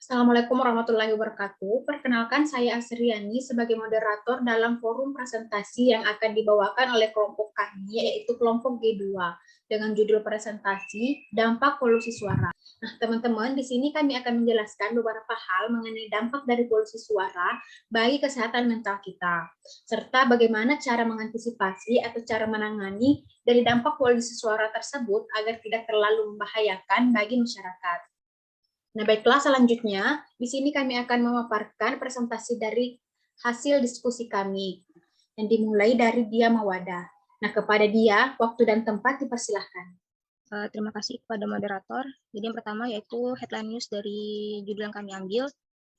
Assalamualaikum warahmatullahi wabarakatuh. Perkenalkan, saya Asriani sebagai moderator dalam forum presentasi yang akan dibawakan oleh kelompok kami, yaitu kelompok G2, dengan judul presentasi Dampak Polusi Suara. Nah, teman-teman, di sini kami akan menjelaskan beberapa hal mengenai dampak dari polusi suara bagi kesehatan mental kita, serta bagaimana cara mengantisipasi atau cara menangani dari dampak polusi suara tersebut agar tidak terlalu membahayakan bagi masyarakat. Nah, baiklah, selanjutnya di sini kami akan memaparkan presentasi dari hasil diskusi kami yang dimulai dari Dia Mawada. Nah, kepada dia, waktu dan tempat dipersilahkan. Terima kasih kepada moderator. Jadi yang pertama yaitu headline news dari judul yang kami ambil.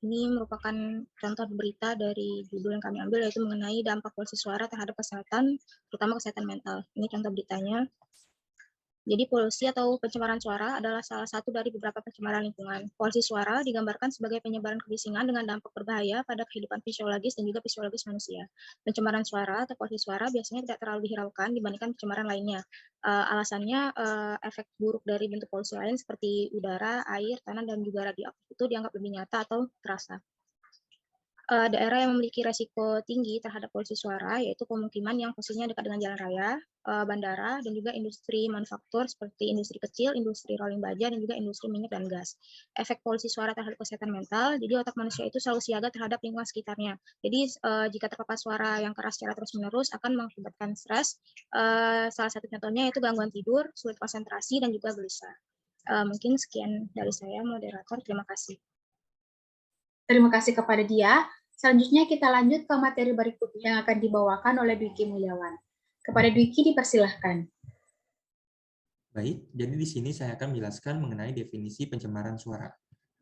Ini merupakan contoh berita dari judul yang kami ambil, yaitu mengenai dampak polusi suara terhadap kesehatan, terutama kesehatan mental. Ini contoh beritanya. Jadi polusi atau pencemaran suara adalah salah satu dari beberapa pencemaran lingkungan. Polusi suara digambarkan sebagai penyebaran kebisingan dengan dampak berbahaya pada kehidupan fisiologis dan juga fisiologis manusia. Pencemaran suara atau polusi suara biasanya tidak terlalu dihiraukan dibandingkan pencemaran lainnya. Alasannya efek buruk dari bentuk polusi lain seperti udara, air, tanah, dan juga radioaktif itu dianggap lebih nyata atau terasa. Daerah yang memiliki resiko tinggi terhadap polusi suara yaitu pemukiman yang posisinya dekat dengan jalan raya, bandara, dan juga industri manufaktur seperti industri kecil, industri rolling baja, dan juga industri minyak dan gas. Efek polusi suara terhadap kesehatan mental, jadi otak manusia itu selalu siaga terhadap lingkungan sekitarnya. Jadi jika terpapar suara yang keras secara terus-menerus akan mengakibatkan stres. Salah satu contohnya yaitu gangguan tidur, sulit konsentrasi, dan juga gelisah. Mungkin sekian dari saya, moderator. Terima kasih. Terima kasih kepada dia. Selanjutnya kita lanjut ke materi berikutnya yang akan dibawakan oleh Dwiki Mulyawan. Kepada Dwiki dipersilahkan. Baik, jadi di sini saya akan menjelaskan mengenai definisi pencemaran suara.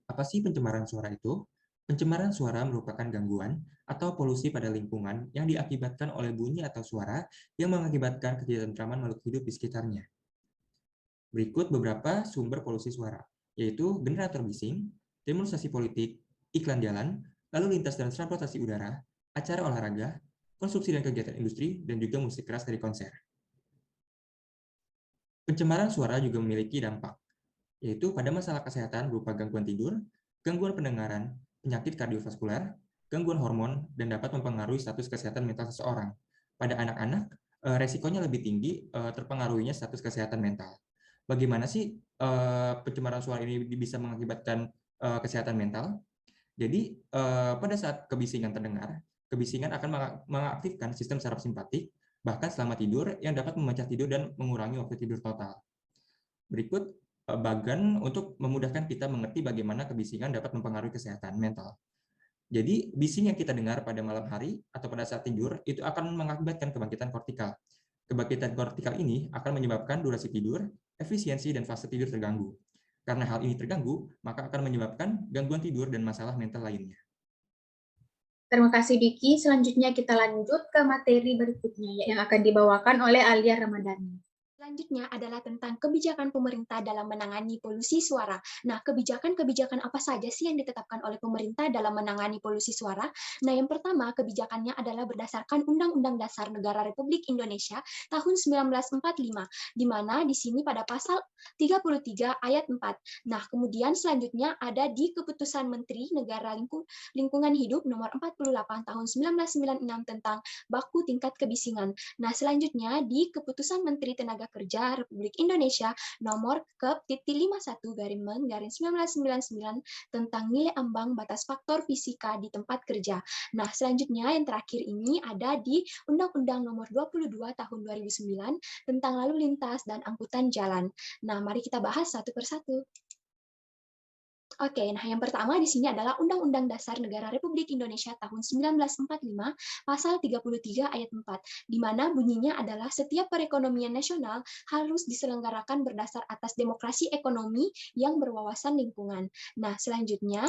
Apa sih pencemaran suara itu? Pencemaran suara merupakan gangguan atau polusi pada lingkungan yang diakibatkan oleh bunyi atau suara yang mengakibatkan ketidaktentraman makhluk hidup di sekitarnya. Berikut beberapa sumber polusi suara, yaitu generator bising, demonstrasi politik, iklan jalan, lalu lintas dan transportasi udara, acara olahraga, konsumsi dan kegiatan industri, dan juga musik keras dari konser. Pencemaran suara juga memiliki dampak, yaitu pada masalah kesehatan berupa gangguan tidur, gangguan pendengaran, penyakit kardiovaskular, gangguan hormon, dan dapat mempengaruhi status kesehatan mental seseorang. Pada anak-anak, resikonya lebih tinggi terpengaruhinya status kesehatan mental. Bagaimana sih pencemaran suara ini bisa mengakibatkan kesehatan mental? Jadi, pada saat kebisingan terdengar, kebisingan akan mengaktifkan sistem saraf simpatik, bahkan selama tidur, yang dapat memecah tidur dan mengurangi waktu tidur total. Berikut bagan untuk memudahkan kita mengerti bagaimana kebisingan dapat mempengaruhi kesehatan mental. Jadi, bising yang kita dengar pada malam hari atau pada saat tidur itu akan mengakibatkan kebangkitan kortikal. Kebangkitan kortikal ini akan menyebabkan durasi tidur, efisiensi, dan fase tidur terganggu. Karena hal ini terganggu, maka akan menyebabkan gangguan tidur dan masalah mental lainnya. Terima kasih, Diki. Selanjutnya kita lanjut ke materi berikutnya yang akan dibawakan oleh Alia Ramadhani. Selanjutnya adalah tentang kebijakan pemerintah dalam menangani polusi suara. Nah, kebijakan-kebijakan apa saja sih yang ditetapkan oleh pemerintah dalam menangani polusi suara? Nah, yang pertama, kebijakannya adalah berdasarkan Undang-Undang Dasar Negara Republik Indonesia tahun 1945, di mana di sini pada pasal 33 ayat 4. Nah, kemudian selanjutnya ada di Keputusan Menteri Negara Lingkungan Hidup nomor 48 tahun 1996 tentang baku tingkat kebisingan. Nah, selanjutnya di Keputusan Menteri Tenaga Kerja Republik Indonesia nomor Kep.51/1999 tentang nilai ambang batas faktor fisika di tempat kerja. Nah, selanjutnya yang terakhir ini ada di Undang-Undang nomor 22 tahun 2009 tentang lalu lintas dan angkutan jalan. Nah, mari kita bahas satu persatu. Oke, nah yang pertama di sini adalah Undang-Undang Dasar Negara Republik Indonesia tahun 1945, pasal 33 ayat 4, di mana bunyinya adalah setiap perekonomian nasional harus diselenggarakan berdasar atas demokrasi ekonomi yang berwawasan lingkungan. Nah, selanjutnya,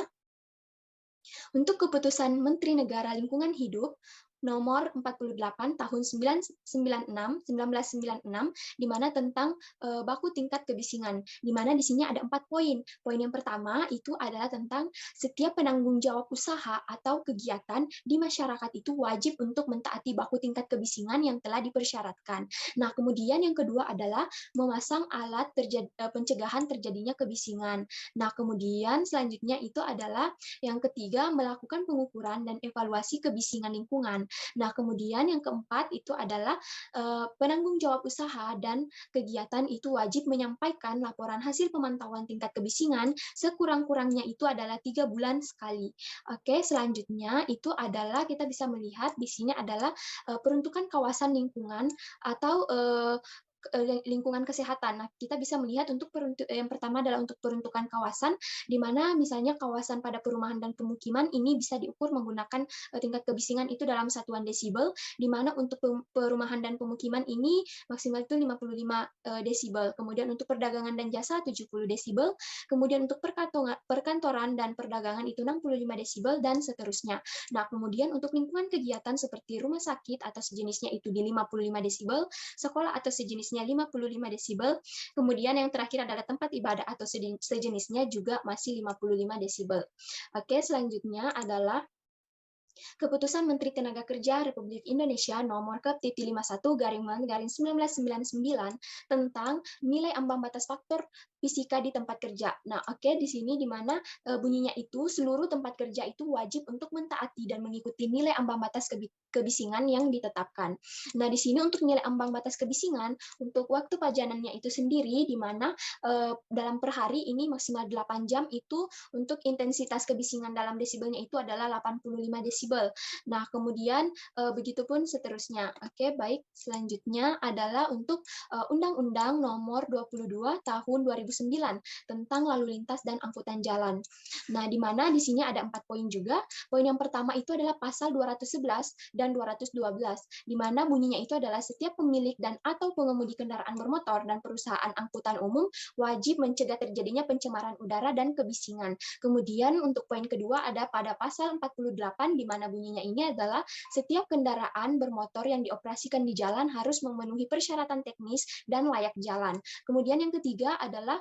untuk keputusan Menteri Negara Lingkungan Hidup nomor 48 tahun 1996, di mana tentang baku tingkat kebisingan, di mana di sini ada 4 poin. Poin yang pertama itu adalah tentang setiap penanggung jawab usaha atau kegiatan di masyarakat itu wajib untuk mentaati baku tingkat kebisingan yang telah dipersyaratkan. Nah, kemudian yang kedua adalah memasang alat pencegahan terjadinya kebisingan. Nah, kemudian selanjutnya itu adalah yang ketiga, melakukan pengukuran dan evaluasi kebisingan lingkungan. Nah, kemudian yang keempat itu adalah penanggung jawab usaha dan kegiatan itu wajib menyampaikan laporan hasil pemantauan tingkat kebisingan sekurang-kurangnya itu adalah 3 bulan sekali. Oke, selanjutnya itu adalah kita bisa melihat di sini adalah peruntukan kawasan lingkungan atau lingkungan kesehatan. Nah, kita bisa melihat untuk yang pertama adalah untuk peruntukan kawasan, di mana misalnya kawasan pada perumahan dan pemukiman ini bisa diukur menggunakan tingkat kebisingan itu dalam satuan desibel, di mana untuk perumahan dan pemukiman ini maksimal itu 55 desibel. Kemudian untuk perdagangan dan jasa 70 desibel, kemudian untuk perkantoran dan perdagangan itu 65 desibel, dan seterusnya. Nah, kemudian untuk lingkungan kegiatan seperti rumah sakit atau sejenisnya itu di 55 desibel, sekolah atau sejenisnya 55 desibel, kemudian yang terakhir adalah tempat ibadah atau sejenisnya juga masih 55 desibel. Oke, selanjutnya adalah Keputusan Menteri Tenaga Kerja Republik Indonesia nomor Kep.51/1999 tentang nilai ambang batas faktor fisika di tempat kerja. Nah, oke, di sini di mana bunyinya itu seluruh tempat kerja itu wajib untuk mentaati dan mengikuti nilai ambang batas kebisingan yang ditetapkan. Nah, di sini untuk nilai ambang batas kebisingan untuk waktu pajanannya itu sendiri di mana dalam per hari ini maksimal 8 jam itu untuk intensitas kebisingan dalam desibelnya itu adalah 85 desibel. Nah, kemudian begitupun seterusnya. Oke, baik. Selanjutnya adalah untuk Undang-Undang Nomor 22 Tahun 2009 tentang lalu lintas dan angkutan jalan. Nah, di mana di sini ada 4 poin juga. Poin yang pertama itu adalah pasal 211 dan 212, di mana bunyinya itu adalah setiap pemilik dan atau pengemudi kendaraan bermotor dan perusahaan angkutan umum wajib mencegah terjadinya pencemaran udara dan kebisingan. Kemudian untuk poin kedua ada pada pasal 48, di mana bunyinya ini adalah setiap kendaraan bermotor yang dioperasikan di jalan harus memenuhi persyaratan teknis dan layak jalan. Kemudian yang ketiga adalah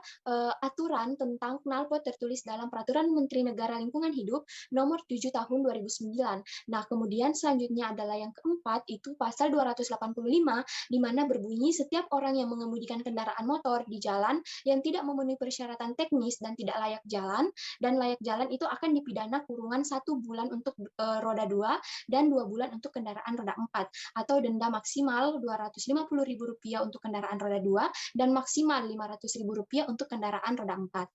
aturan tentang knalpot tertulis dalam Peraturan Menteri Negara Lingkungan Hidup nomor 7 tahun 2009. Nah, kemudian selanjutnya adalah yang keempat, itu pasal 285, di mana berbunyi setiap orang yang mengemudikan kendaraan motor di jalan yang tidak memenuhi persyaratan teknis dan tidak layak jalan itu akan dipidana kurungan 1 bulan untuk roda 2 dan 2 bulan untuk kendaraan roda 4, atau denda maksimal Rp250.000 untuk kendaraan roda 2 dan maksimal Rp500.000 untuk kendaraan roda 4.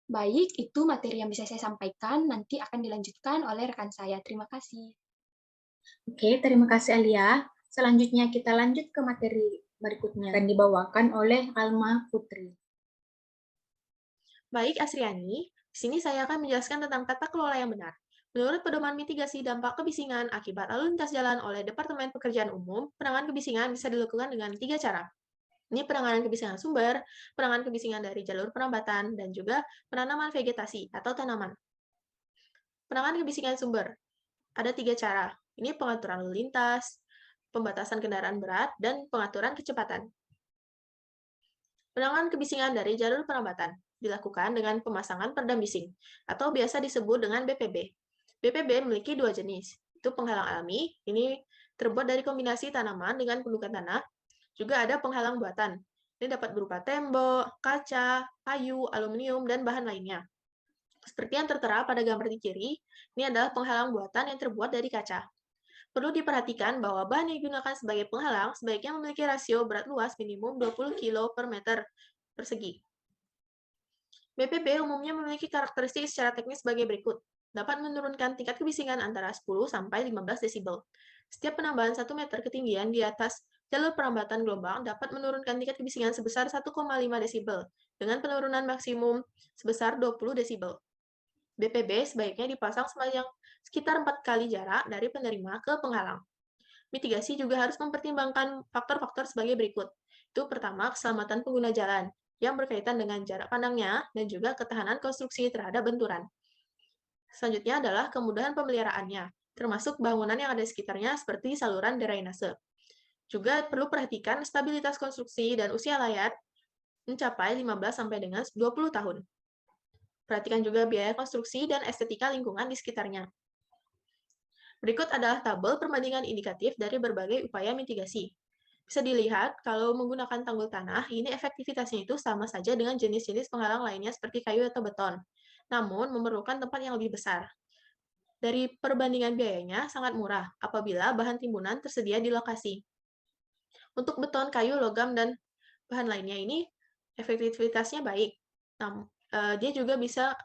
Baik, itu materi yang bisa saya sampaikan, nanti akan dilanjutkan oleh rekan saya. Terima kasih. Oke, terima kasih Alia. Selanjutnya kita lanjut ke materi berikutnya, akan dibawakan oleh Alma Putri. Baik, Asriani, di sini saya akan menjelaskan tentang tata kelola yang benar. Menurut Pedoman Mitigasi Dampak Kebisingan Akibat Lalu Lintas Jalan oleh Departemen Pekerjaan Umum, penanganan kebisingan bisa dilakukan dengan 3 cara. Ini penanganan kebisingan sumber, penanganan kebisingan dari jalur perambatan, dan juga penanaman vegetasi atau tanaman. Penanganan kebisingan sumber. Ada 3 cara. Ini pengaturan lalu lintas, pembatasan kendaraan berat, dan pengaturan kecepatan. Penanganan kebisingan dari jalur perambatan dilakukan dengan pemasangan peredam bising, atau biasa disebut dengan BPB. BPB memiliki 2 jenis, itu penghalang alami, ini terbuat dari kombinasi tanaman dengan gundukan tanah, juga ada penghalang buatan, ini dapat berupa tembok, kaca, kayu, aluminium, dan bahan lainnya. Seperti yang tertera pada gambar di kiri, ini adalah penghalang buatan yang terbuat dari kaca. Perlu diperhatikan bahwa bahan yang digunakan sebagai penghalang sebaiknya memiliki rasio berat luas minimum 20 kg per meter persegi. BPB umumnya memiliki karakteristik secara teknis sebagai berikut. Dapat menurunkan tingkat kebisingan antara 10 sampai 15 desibel. Setiap penambahan 1 meter ketinggian di atas jalur perambatan gelombang dapat menurunkan tingkat kebisingan sebesar 1,5 desibel, dengan penurunan maksimum sebesar 20 desibel. BPB sebaiknya dipasang sepanjang sekitar 4 kali jarak dari penerima ke penghalang. Mitigasi juga harus mempertimbangkan faktor-faktor sebagai berikut. Itu pertama, keselamatan pengguna jalan, yang berkaitan dengan jarak pandangnya dan juga ketahanan konstruksi terhadap benturan. Selanjutnya adalah kemudahan pemeliharaannya. termasuk bangunan yang ada di sekitarnya seperti saluran drainase. Juga perlu perhatikan stabilitas konstruksi dan usia layak mencapai 15 sampai dengan 20 tahun. Perhatikan juga biaya konstruksi dan estetika lingkungan di sekitarnya. Berikut adalah tabel perbandingan indikatif dari berbagai upaya mitigasi. Bisa dilihat, kalau menggunakan tanggul tanah, ini efektivitasnya itu sama saja dengan jenis-jenis penghalang lainnya seperti kayu atau beton, namun memerlukan tempat yang lebih besar. Dari perbandingan biayanya sangat murah apabila bahan timbunan tersedia di lokasi. Untuk beton, kayu, logam, dan bahan lainnya ini efektivitasnya baik. Dia juga bisa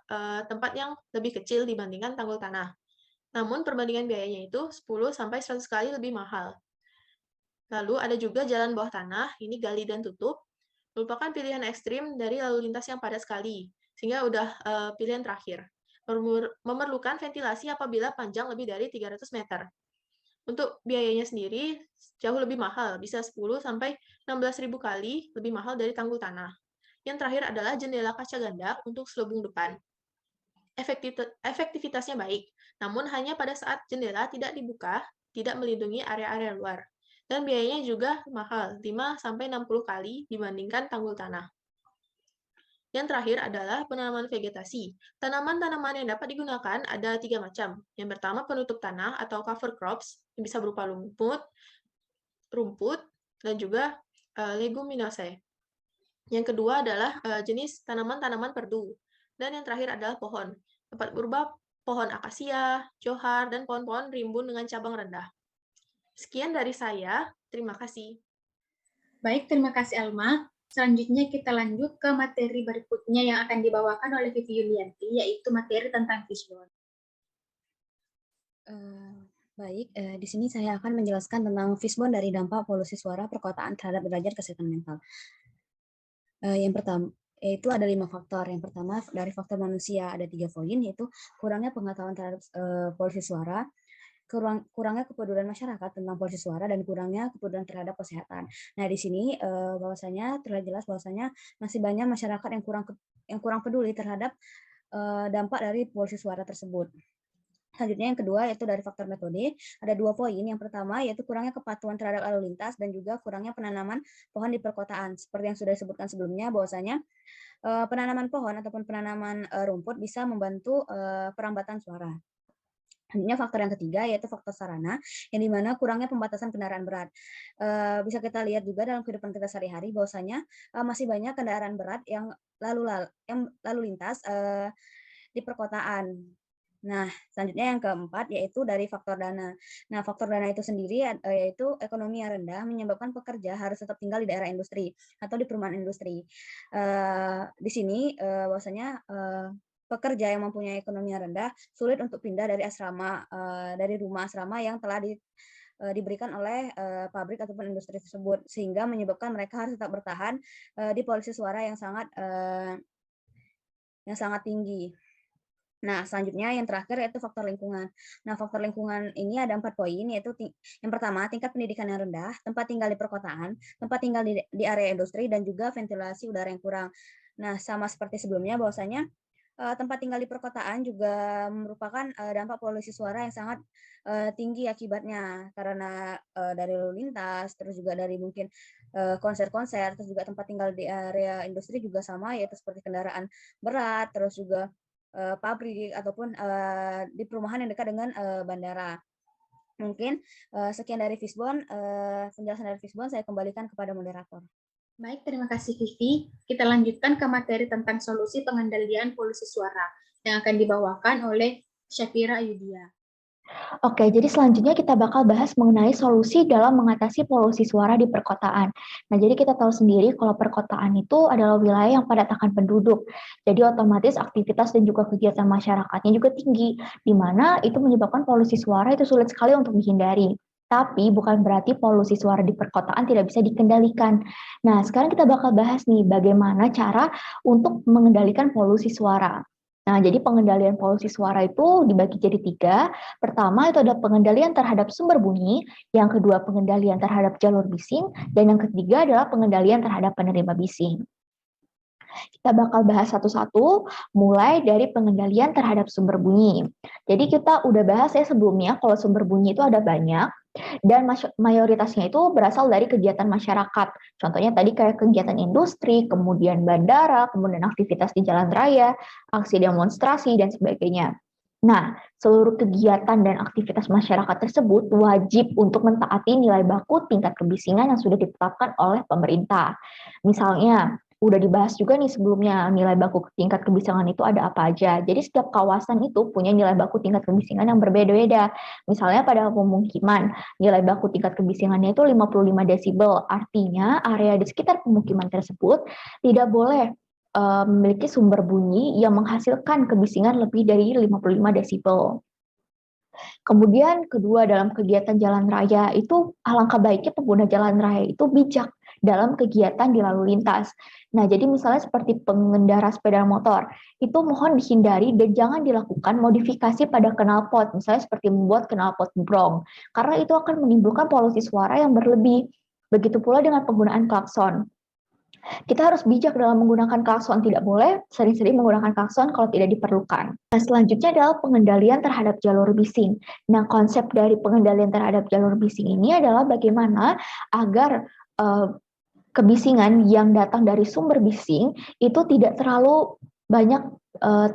tempat yang lebih kecil dibandingkan tanggul tanah. Namun perbandingan biayanya itu 10-100 kali lebih mahal. Lalu ada juga jalan bawah tanah, ini gali dan tutup, merupakan pilihan ekstrim dari lalu lintas yang padat sekali, sehingga udah pilihan terakhir. Memerlukan ventilasi apabila panjang lebih dari 300 meter. Untuk biayanya sendiri jauh lebih mahal, bisa 10-16.000 kali lebih mahal dari tanggul tanah. Yang terakhir adalah jendela kaca ganda untuk selubung depan. Efektivitasnya baik, namun hanya pada saat jendela tidak dibuka, tidak melindungi area-area luar. Dan biayanya juga mahal, 5-60 kali dibandingkan tanggul tanah. Yang terakhir adalah penanaman vegetasi. Tanaman-tanaman yang dapat digunakan ada 3 macam. Yang pertama penutup tanah atau cover crops, yang bisa berupa rumput, dan juga leguminosae. Yang kedua adalah jenis tanaman-tanaman perdu. Dan yang terakhir adalah pohon. Dapat berupa pohon akasia, johar, dan pohon-pohon rimbun dengan cabang rendah. Sekian dari saya. Terima kasih. Baik, terima kasih Alma. Selanjutnya kita lanjut ke materi berikutnya yang akan dibawakan oleh Vivi Yulianti, yaitu materi tentang fishbone. Baik, di sini saya akan menjelaskan tentang fishbone dari dampak polusi suara perkotaan terhadap derajat kesehatan mental. Yang pertama, yaitu ada 5 faktor. Yang pertama dari faktor manusia ada 3 poin, yaitu kurangnya pengetahuan terhadap polusi suara, kurangnya kepedulian masyarakat tentang polusi suara, dan kurangnya kepedulian terhadap kesehatan. Nah, di sini bahwasanya terlihat jelas bahwasanya masih banyak masyarakat yang kurang peduli terhadap dampak dari polusi suara tersebut. Selanjutnya yang kedua yaitu dari faktor metode, ada 2 poin. Yang pertama yaitu kurangnya kepatuhan terhadap lalu lintas dan juga kurangnya penanaman pohon di perkotaan. Seperti yang sudah disebutkan sebelumnya bahwasanya penanaman pohon ataupun penanaman rumput bisa membantu perambatan suara. Selanjutnya faktor yang ketiga yaitu faktor sarana, yang dimana kurangnya pembatasan kendaraan berat. Bisa kita lihat juga dalam kehidupan kita sehari-hari bahwasanya masih banyak kendaraan berat yang lalu lintas di perkotaan. Nah, selanjutnya yang keempat yaitu dari faktor dana. Nah, faktor dana itu sendiri yaitu ekonomi yang rendah menyebabkan pekerja harus tetap tinggal di daerah industri atau di perumahan industri. Di sini bahwasanya pekerja yang mempunyai ekonomi yang rendah sulit untuk pindah dari asrama, dari rumah asrama yang telah diberikan oleh pabrik ataupun industri tersebut, sehingga menyebabkan mereka harus tetap bertahan di polusi suara yang sangat tinggi. Nah, selanjutnya yang terakhir yaitu faktor lingkungan. Nah, faktor lingkungan ini ada 4 poin, yaitu yang pertama tingkat pendidikan yang rendah, tempat tinggal di perkotaan, tempat tinggal di area industri, dan juga ventilasi udara yang kurang. Nah, sama seperti sebelumnya bahwasanya tempat tinggal di perkotaan juga merupakan dampak polusi suara yang sangat tinggi akibatnya, karena dari lalu lintas, terus juga dari mungkin konser-konser, terus juga tempat tinggal di area industri juga sama, yaitu seperti kendaraan berat, terus juga pabrik ataupun di perumahan yang dekat dengan bandara. Mungkin sekian dari Fishbone, penjelasan dari Fishbone saya kembalikan kepada moderator. Baik, terima kasih Vivi. Kita lanjutkan ke materi tentang solusi pengendalian polusi suara yang akan dibawakan oleh Syafira Ayudia. Oke, jadi selanjutnya kita bakal bahas mengenai solusi dalam mengatasi polusi suara di perkotaan. Nah, jadi kita tahu sendiri kalau perkotaan itu adalah wilayah yang padat akan penduduk. Jadi otomatis aktivitas dan juga kegiatan masyarakatnya juga tinggi, di mana itu menyebabkan polusi suara itu sulit sekali untuk dihindari. Tapi bukan berarti polusi suara di perkotaan tidak bisa dikendalikan. Nah, sekarang kita bakal bahas nih bagaimana cara untuk mengendalikan polusi suara. Nah, jadi pengendalian polusi suara itu dibagi jadi 3. Pertama itu ada pengendalian terhadap sumber bunyi, yang kedua pengendalian terhadap jalur bising, dan yang ketiga adalah pengendalian terhadap penerima bising. Kita bakal bahas satu-satu, mulai dari pengendalian terhadap sumber bunyi. Jadi kita udah bahas ya sebelumnya, kalau sumber bunyi itu ada banyak, dan mayoritasnya itu berasal dari kegiatan masyarakat. Contohnya tadi kayak kegiatan industri, kemudian bandara, kemudian aktivitas di jalan raya, aksi demonstrasi, dan sebagainya. Nah, seluruh kegiatan dan aktivitas masyarakat tersebut wajib untuk mentaati nilai baku tingkat kebisingan yang sudah ditetapkan oleh pemerintah. Misalnya, udah dibahas juga nih sebelumnya, nilai baku tingkat kebisingan itu ada apa aja. Jadi setiap kawasan itu punya nilai baku tingkat kebisingan yang berbeda-beda. Misalnya pada pemukiman, nilai baku tingkat kebisingannya itu 55 desibel. Artinya area di sekitar pemukiman tersebut tidak boleh memiliki sumber bunyi yang menghasilkan kebisingan lebih dari 55 desibel. Kemudian kedua, dalam kegiatan jalan raya itu alangkah baiknya pengguna jalan raya itu bijak dalam kegiatan di lalu lintas. Nah, jadi misalnya seperti pengendara sepeda motor, itu mohon dihindari dan jangan dilakukan modifikasi pada knalpot, misalnya seperti membuat knalpot brong, karena itu akan menimbulkan polusi suara yang berlebih. Begitu pula dengan penggunaan klakson. Kita harus bijak dalam menggunakan klakson, tidak boleh sering-sering menggunakan klakson kalau tidak diperlukan. Nah, selanjutnya adalah pengendalian terhadap jalur bising. Nah, konsep dari pengendalian terhadap jalur bising ini adalah bagaimana agar kebisingan yang datang dari sumber bising itu tidak terlalu banyak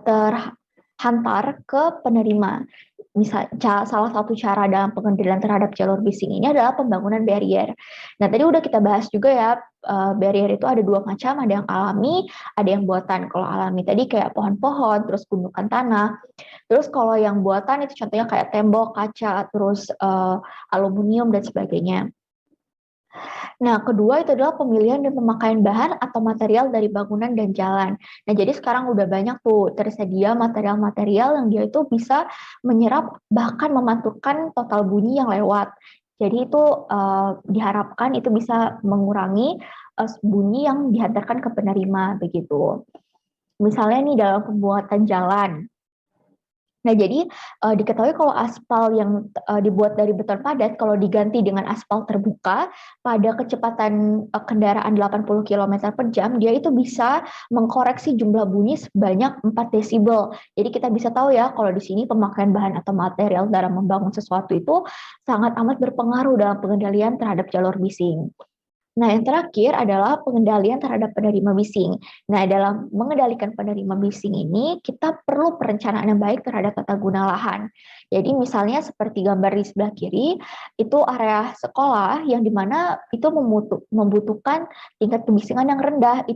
terhantar ke penerima. Misal, salah satu cara dalam pengendalian terhadap jalur bising ini adalah pembangunan barrier. Nah, tadi udah kita bahas juga ya, barrier itu ada dua macam, ada yang alami, ada yang buatan. Kalau alami tadi kayak pohon-pohon, terus gundukan tanah. Terus kalau yang buatan itu contohnya kayak tembok, kaca, terus aluminium, dan sebagainya. Nah, kedua itu adalah pemilihan dan pemakaian bahan atau material dari bangunan dan jalan. Nah, jadi sekarang udah banyak tuh tersedia material-material yang dia itu bisa menyerap bahkan memantulkan total bunyi yang lewat. Jadi itu diharapkan itu bisa mengurangi bunyi yang dihantarkan ke penerima begitu. Misalnya nih dalam pembuatan jalan. Nah, jadi diketahui kalau aspal yang dibuat dari beton padat, kalau diganti dengan aspal terbuka pada kecepatan kendaraan 80 km per jam, dia itu bisa mengkoreksi jumlah bunyi sebanyak 4 desibel. Jadi kita bisa tahu ya, kalau di sini pemakaian bahan atau material dalam membangun sesuatu itu sangat amat berpengaruh dalam pengendalian terhadap jalur bising. Nah, yang terakhir adalah pengendalian terhadap penerima bising. Nah, dalam mengendalikan penerima bising ini, kita perlu perencanaan yang baik terhadap tata guna lahan. Jadi, misalnya seperti gambar di sebelah kiri, itu area sekolah yang dimana itu membutuhkan tingkat kebisingan yang rendah.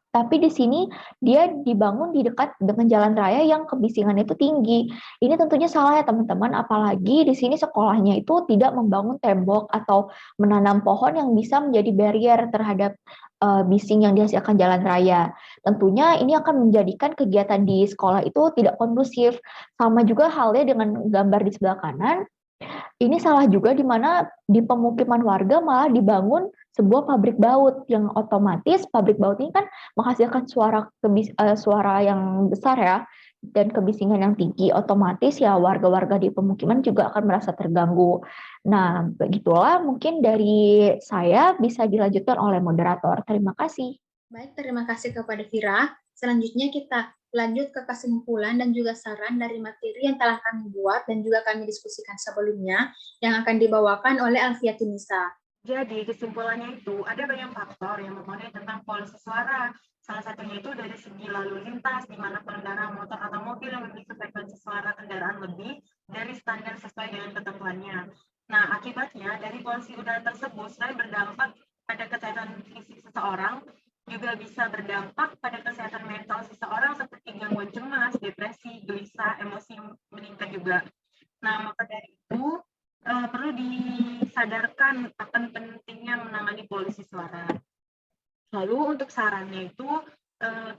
Tapi di sini dia dibangun di dekat dengan jalan raya yang kebisingannya itu tinggi. Ini tentunya salah ya teman-teman, apalagi di sini sekolahnya itu tidak membangun tembok atau menanam pohon yang bisa menjadi barrier terhadap bising yang dihasilkan jalan raya. Tentunya ini akan menjadikan kegiatan di sekolah itu tidak kondusif. Sama juga halnya dengan gambar di sebelah kanan. Ini salah juga di mana di pemukiman warga malah dibangun sebuah pabrik baut yang otomatis pabrik baut ini kan menghasilkan suara yang besar ya dan kebisingan yang tinggi, otomatis ya warga-warga di pemukiman juga akan merasa terganggu. Nah, begitulah mungkin dari saya, bisa dilanjutkan oleh moderator. Terima kasih. Baik, terima kasih kepada Vira. Selanjutnya kita lanjut ke kesimpulan dan juga saran dari materi yang telah kami buat dan juga kami diskusikan sebelumnya yang akan dibawakan oleh Alfiatunisa. Jadi kesimpulannya itu ada banyak faktor yang mempengaruhi tentang polusi suara. Salah satunya itu dari segi lalu lintas, di mana pengendara motor atau mobil yang memiliki frekuensi suara kendaraan lebih dari standar sesuai dengan ketentuannya. Nah, akibatnya dari polusi udara tersebut selain berdampak pada kesehatan fisik seseorang, juga bisa berdampak pada kesehatan mental seseorang seperti gangguan cemas, depresi, gelisah, emosi meningkat juga. Nah, maka dari itu perlu disadarkan akan pentingnya menangani polusi suara. Lalu untuk sarannya itu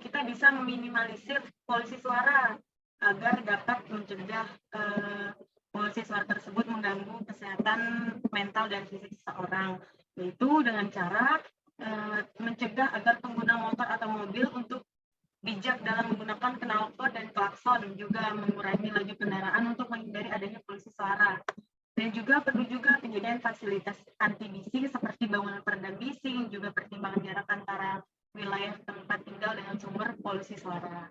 kita bisa meminimalisir polusi suara agar dapat mencegah polusi suara tersebut mengganggu kesehatan mental dan fisik seseorang, yaitu dengan cara mencegah agar pengguna motor atau mobil untuk bijak dalam menggunakan knalpot dan klakson, juga mengurangi laju kendaraan untuk menghindari adanya polusi suara. Dan juga perlu juga penyediaan fasilitas anti bising seperti bangunan peredam bising, juga pertimbangan jarak antara wilayah tempat tinggal dengan polusi suara.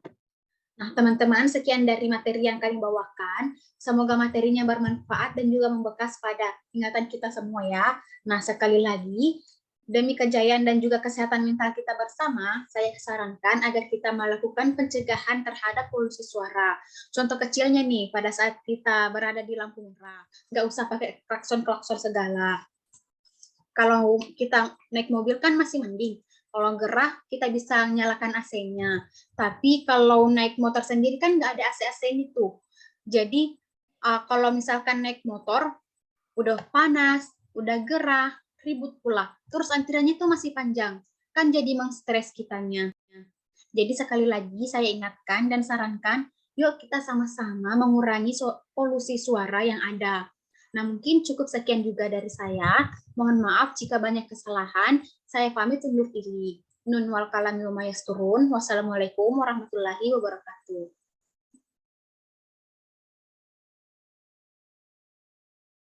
Nah, teman-teman, sekian dari materi yang kami bawakan. Semoga materinya bermanfaat dan juga membekas pada ingatan kita semua ya. Nah, sekali lagi, demi kejayaan dan juga kesehatan mental kita bersama, saya sarankan agar kita melakukan pencegahan terhadap polusi suara. Contoh kecilnya nih, pada saat kita berada di lampu merah, nggak usah pakai klakson-klakson segala. Kalau kita naik mobil kan masih mending. Kalau gerah, kita bisa nyalakan AC-nya. Tapi kalau naik motor sendiri kan nggak ada AC-AC itu. Jadi kalau misalkan naik motor, udah panas, udah gerah, ribut pula. Terus antriannya itu masih panjang. Kan jadi meng-stres kitanya. Jadi sekali lagi saya ingatkan dan sarankan, yuk kita sama-sama mengurangi polusi suara yang ada. Nah, mungkin cukup sekian juga dari saya. Mohon maaf jika banyak kesalahan. Saya pamit undur diri. Nun wal kalami wa mayasturun. Wassalamualaikum warahmatullahi wabarakatuh.